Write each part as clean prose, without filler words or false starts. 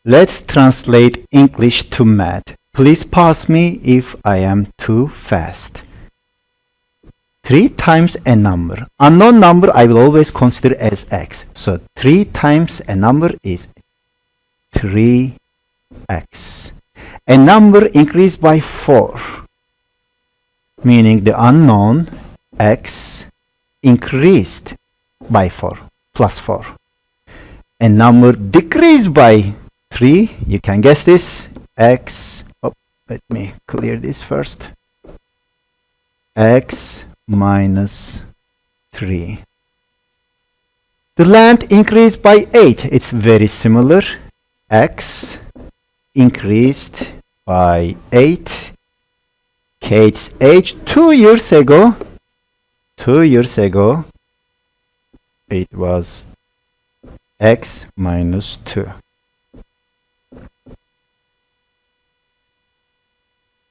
Let's translate English to math. Please pause me if I am too fast. 3 times a number. Unknown number I will always consider as x. So 3 times a number is 3x. A number increased by 4, meaning the unknown x increased by 4, plus 4. A number decreased by 3, you can guess this, x, let me clear this first, x minus 3. The land increased by 8, it's very similar, x increased by 8. Kate's age 2 years ago, it was x minus 2.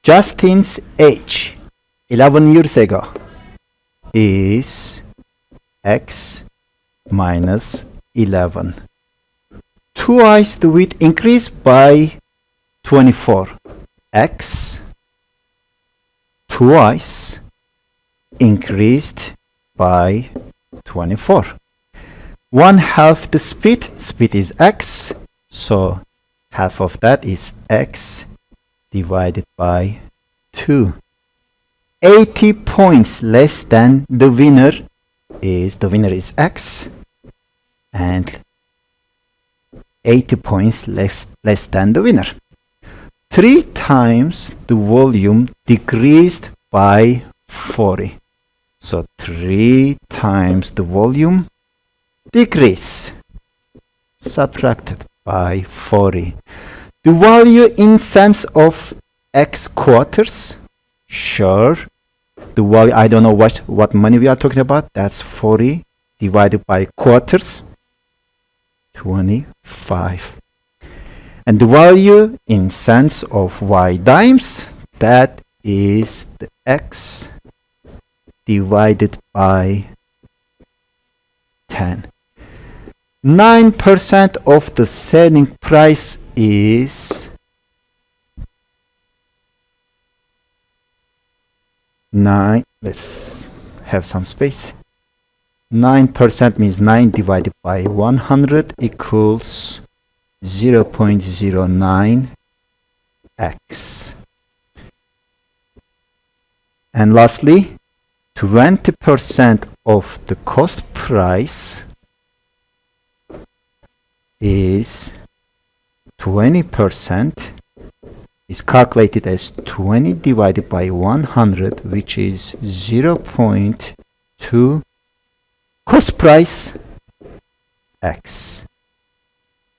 Justin's age 11 years ago is x minus 11. Twice the width increased by 24. X twice increased by 24. 1/2 the speed is x, so half of that is x divided by 2. 80 points less than the winner is x, and 80 points less than the winner. 3 times the volume decreased by 40. So 3 times the volume decrease, subtracted by 40. The value in cents of x quarters, sure. The value, I don't know what money we are talking about. That's 40 divided by quarters, 25. And the value in cents of y dimes, that is the x divided by 10. 9% of the selling price is 9. Let's have some space. 9% means 9 divided by 100 equals 0.09x. And lastly, 20% of the cost price is 20% is calculated as 20 divided by 100, which is 0.2 cost price x.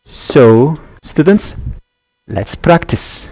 So, students, let's practice.